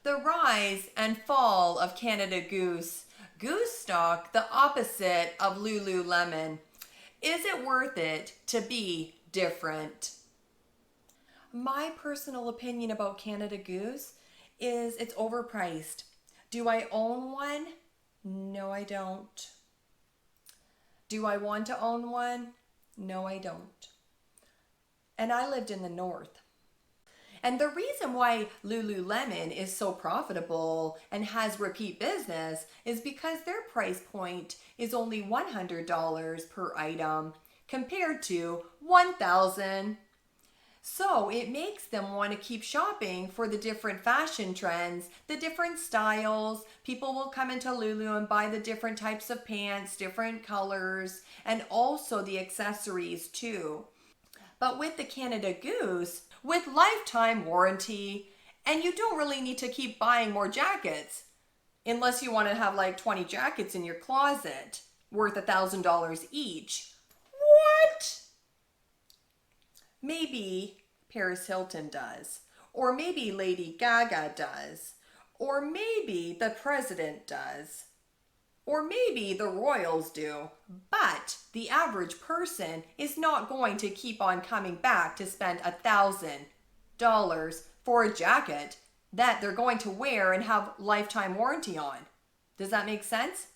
The rise and fall of Canada Goose. Goose stock, the opposite of Lululemon. Is it worth it to be different? My personal opinion about Canada Goose is it's overpriced. Do I own one? No, I don't. Do I want to own one? No, I don't. And I lived in the north. And the reason why Lululemon is so profitable and has repeat business is because their price point is only $100 per item compared to $1,000. So it makes them want to keep shopping for the different fashion trends, the different styles. People will come into Lulu and buy the different types of pants, different colors, and also the accessories too. But with the Canada Goose, with lifetime warranty, and you don't really need to keep buying more jackets unless you want to have like 20 jackets in your closet worth $1,000 each. What? Maybe Paris Hilton does, or maybe Lady Gaga does, or maybe the president does, or maybe the royals do, but the average person is not going to keep on coming back to spend $1,000 for a jacket that they're going to wear and have lifetime warranty on. Does that make sense?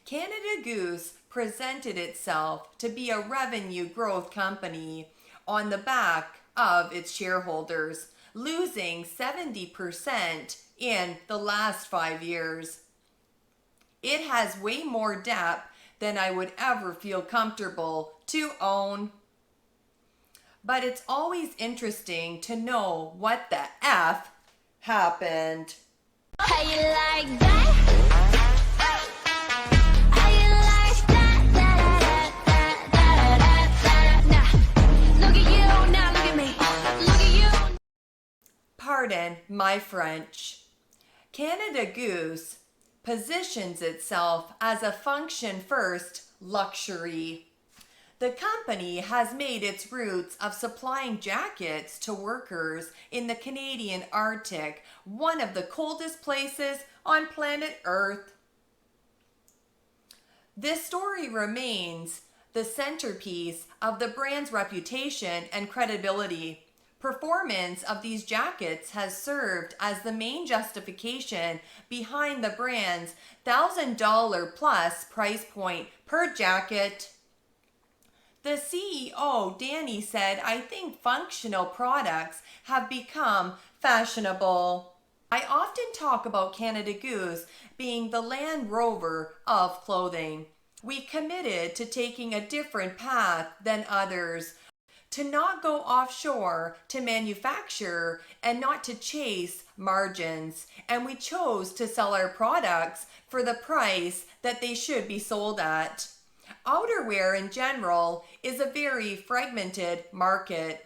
Canada Goose presented itself to be a revenue growth company on the back of its shareholders, losing 70% in the last 5 years. It has way more debt than I would ever feel comfortable to own. But it's always interesting to know what the F happened. How you like that? How you like that? Nah, look at you, now look at me. Look at you. Pardon my French. Canada Goose positions itself as a function-first luxury. The company has made its roots of supplying jackets to workers in the Canadian Arctic, one of the coldest places on planet Earth. This story remains the centerpiece of the brand's reputation and credibility. Performance of these jackets has served as the main justification behind the brand's $1,000 plus price point per jacket. The CEO, Danny, said, "I think functional products have become fashionable." I often talk about Canada Goose being the Land Rover of clothing. We committed to taking a different path than others, to not go offshore to manufacture and not to chase margins. And we chose to sell our products for the price that they should be sold at. Outerwear in general is a very fragmented market.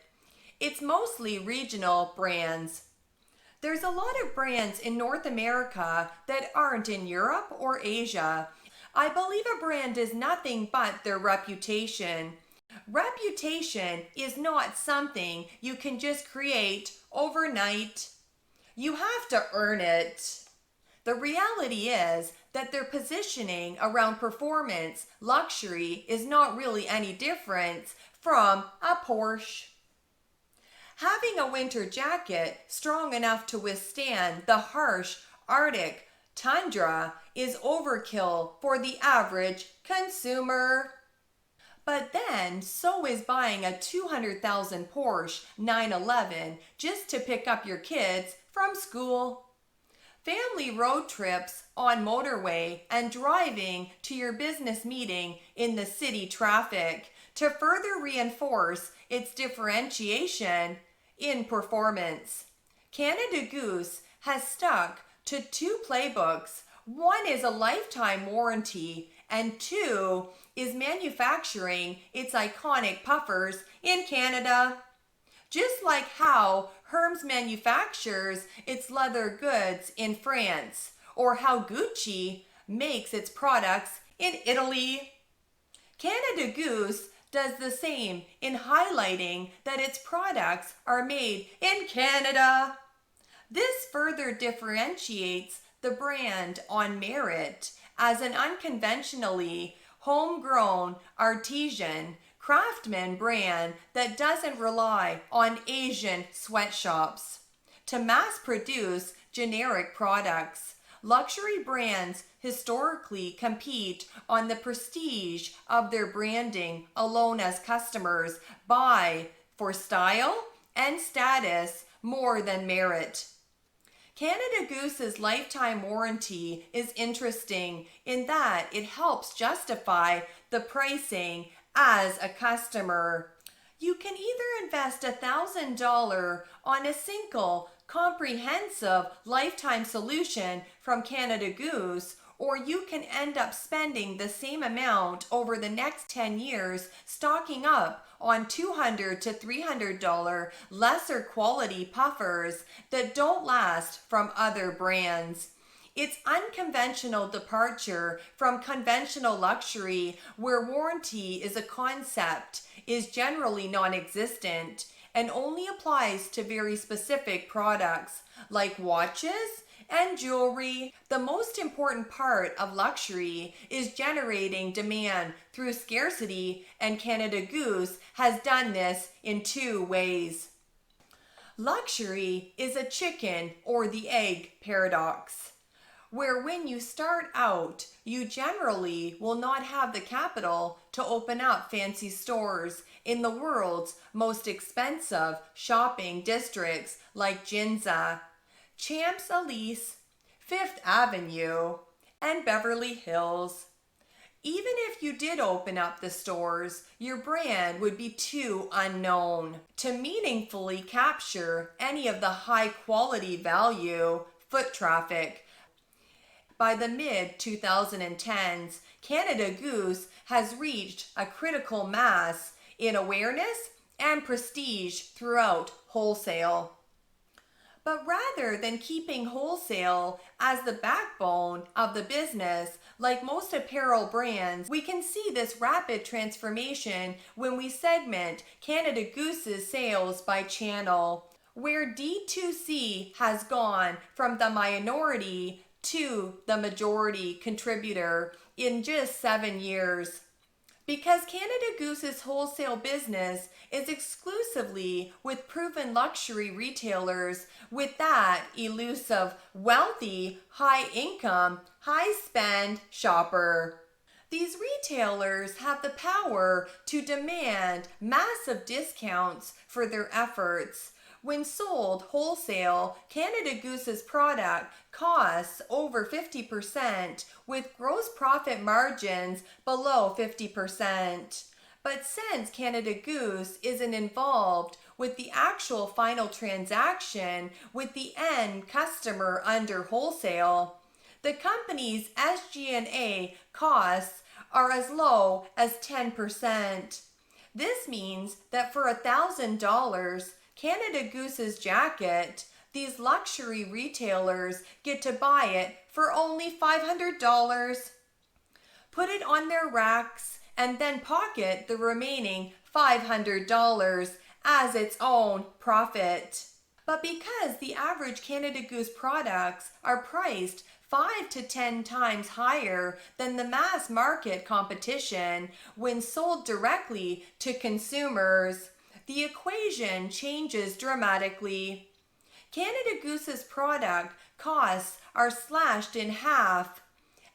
It's mostly regional brands. There's a lot of brands in North America that aren't in Europe or Asia. I believe a brand is nothing but their reputation. Reputation is not something you can just create overnight. You have to earn it. The reality is that their positioning around performance luxury is not really any different from a Porsche. Having a winter jacket strong enough to withstand the harsh Arctic tundra is overkill for the average consumer. But then, so is buying a $200,000 Porsche 911 just to pick up your kids from school. Family road trips on motorway and driving to your business meeting in the city traffic to further reinforce its differentiation in performance. Canada Goose has stuck to two playbooks. One is a lifetime warranty, and two is manufacturing its iconic puffers in Canada. Just like how Hermes manufactures its leather goods in France, or how Gucci makes its products in Italy. Canada Goose does the same in highlighting that its products are made in Canada. This further differentiates the brand on merit as an unconventionally homegrown, artisan, craftsman brand that doesn't rely on Asian sweatshops to mass produce generic products. Luxury brands historically compete on the prestige of their branding alone as customers buy for style and status more than merit. Canada Goose's lifetime warranty is interesting in that it helps justify the pricing as a customer. You can either invest $1,000 on a single comprehensive lifetime solution from Canada Goose, or you can end up spending the same amount over the next 10 years stocking up on $200 to $300 lesser quality puffers that don't last from other brands. Its unconventional departure from conventional luxury, where warranty is a concept, is generally non-existent and only applies to very specific products like watches and jewelry. The most important part of luxury is generating demand through scarcity, and Canada Goose has done this in two ways. Luxury is a chicken or the egg paradox, where when you start out, you generally will not have the capital to open up fancy stores in the world's most expensive shopping districts like Ginza, Champs-Élysées, Fifth Avenue, and Beverly Hills. Even if you did open up the stores, your brand would be too unknown to meaningfully capture any of the high quality value foot traffic. By the mid-2010s, Canada Goose has reached a critical mass in awareness and prestige throughout wholesale. But rather than keeping wholesale as the backbone of the business, like most apparel brands, we can see this rapid transformation when we segment Canada Goose's sales by channel, where D2C has gone from the minority to the majority contributor in just 7 years. Because Canada Goose's wholesale business is exclusively with proven luxury retailers with that elusive, wealthy, high-income, high-spend shopper. These retailers have the power to demand massive discounts for their efforts. When sold wholesale, Canada Goose's product costs over 50% with gross profit margins below 50%. But since Canada Goose isn't involved with the actual final transaction with the end customer under wholesale, the company's SG&A costs are as low as 10%. This means that for $1,000 Canada Goose's jacket, these luxury retailers get to buy it for only $500, put it on their racks, and then pocket the remaining $500 as its own profit. But because the average Canada Goose products are priced 5 to 10 times higher than the mass market competition when sold directly to consumers, the equation changes dramatically. Canada Goose's product costs are slashed in half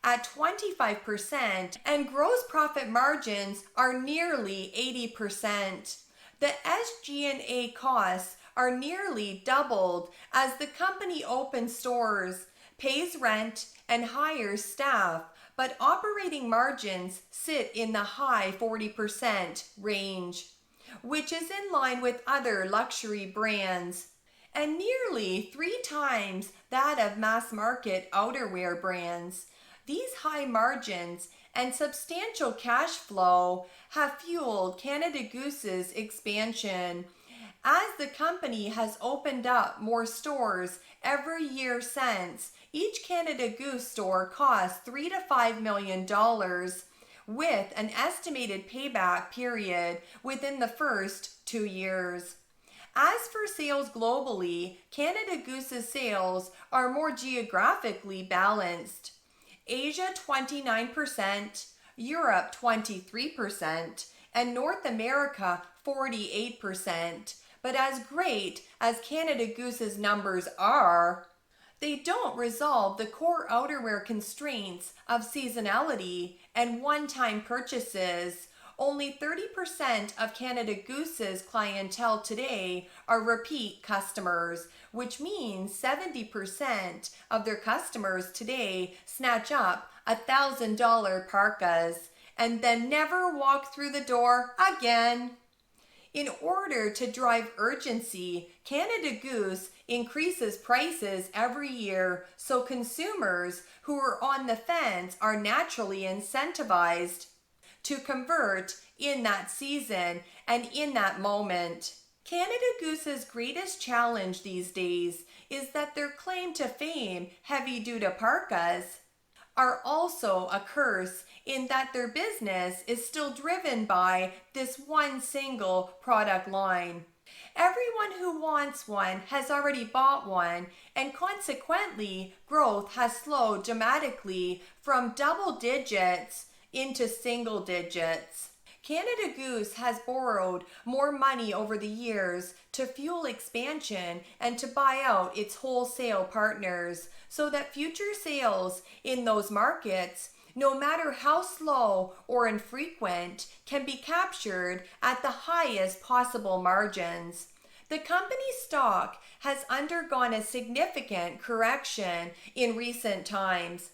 at 25%, and gross profit margins are nearly 80%. The SG&A costs are nearly doubled as the company opens stores, pays rent, and hires staff, but operating margins sit in the high 40% range, which is in line with other luxury brands, and nearly 3 times that of mass market outerwear brands. These high margins and substantial cash flow have fueled Canada Goose's expansion, as the company has opened up more stores every year since. Each Canada Goose store costs $3 to $5 million, with an estimated payback period within the first 2 years. As for sales globally, Canada Goose's sales are more geographically balanced. Asia 29%, Europe 23%, and North America 48%. But as great as Canada Goose's numbers are, they don't resolve the core outerwear constraints of seasonality and one-time purchases. Only 30% of Canada Goose's clientele today are repeat customers, which means 70% of their customers today snatch up $1,000 parkas and then never walk through the door again. In order to drive urgency, Canada Goose increases prices every year so consumers who are on the fence are naturally incentivized to convert in that season and in that moment. Canada Goose's greatest challenge these days is that their claim to fame, heavy-duty parkas, are also a curse in that their business is still driven by this one single product line. Everyone who wants one has already bought one, and consequently, growth has slowed dramatically from double digits into single digits. Canada Goose has borrowed more money over the years to fuel expansion and to buy out its wholesale partners so that future sales in those markets, no matter how slow or infrequent, can be captured at the highest possible margins. The company's stock has undergone a significant correction in recent times.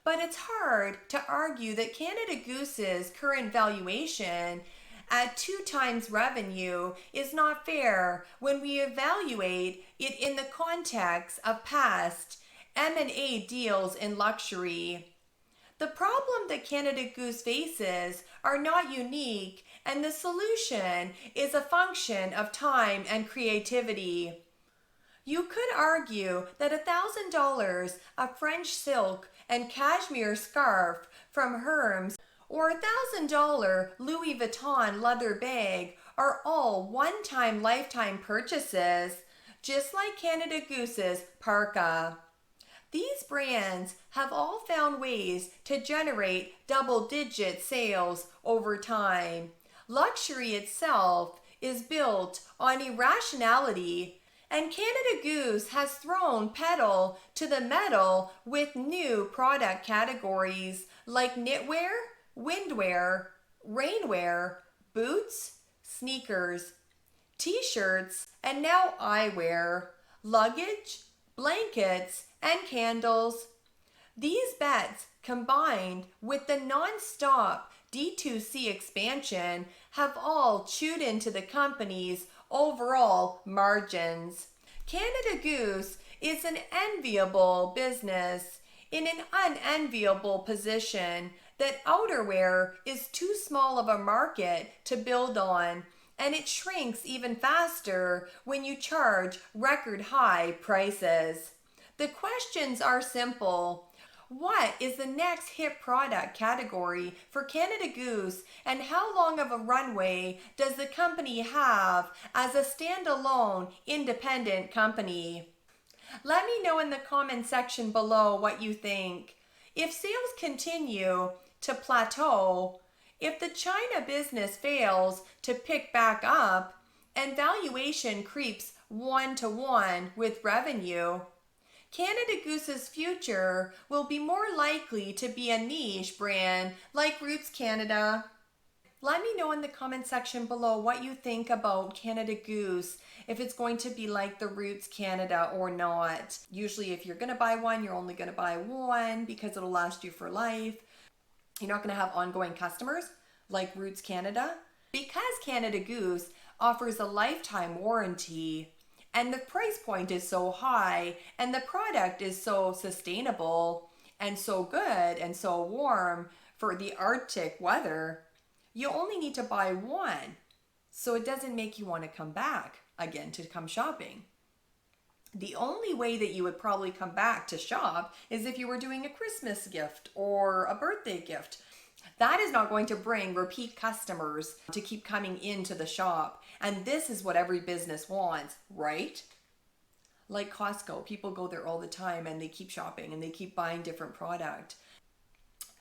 But it's hard to argue that Canada Goose's current valuation at 2 times revenue is not fair when we evaluate it in the context of past M&A deals in luxury. The problem that Canada Goose faces are not unique, and the solution is a function of time and creativity. You could argue that $1,000 of French silk and cashmere scarf from Hermes or $1,000 Louis Vuitton leather bag are all one-time lifetime purchases, just like Canada Goose's parka. These brands have all found ways to generate double-digit sales over time. Luxury itself is built on irrationality, and Canada Goose has thrown pedal to the metal with new product categories like knitwear, windwear, rainwear, boots, sneakers, t-shirts, and now eyewear, luggage, blankets, and candles. These bets, combined with the non-stop D2C expansion, have all chewed into the company's overall margins. Canada Goose is an enviable business in an unenviable position that outerwear is too small of a market to build on, and it shrinks even faster when you charge record high prices. The questions are simple. What is the next hit product category for Canada Goose, and how long of a runway does the company have as a standalone independent company? Let me know in the comment section below what you think. If sales continue to plateau, if the China business fails to pick back up, and valuation creeps 1-to-1 with revenue, Canada Goose's future will be more likely to be a niche brand like Roots Canada. Let me know in the comment section below what you think about Canada Goose, if it's going to be like the Roots Canada or not. Usually if you're going to buy one, you're only going to buy one because it'll last you for life. You're not going to have ongoing customers like Roots Canada. Because Canada Goose offers a lifetime warranty, and the price point is so high, and the product is so sustainable and so good and so warm for the Arctic weather, you only need to buy one. So it doesn't make you want to come back again to come shopping. The only way that you would probably come back to shop is if you were doing a Christmas gift or a birthday gift. That is not going to bring repeat customers to keep coming into the shop. And this is what every business wants, right? Like Costco, people go there all the time and they keep shopping and they keep buying different product.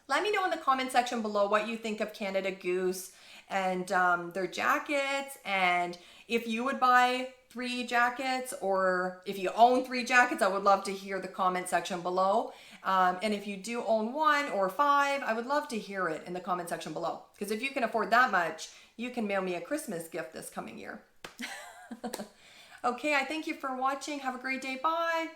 Let me know in the comment section below what you think of Canada Goose and their jackets, and if you would buy 3 jackets, or if you own 3 jackets, I would love to hear the comment section below. And if you do own 1 or 5, I would love to hear it in the comment section below. Because if you can afford that much, you can mail me a Christmas gift this coming year. Okay, I thank you for watching. Have a great day. Bye.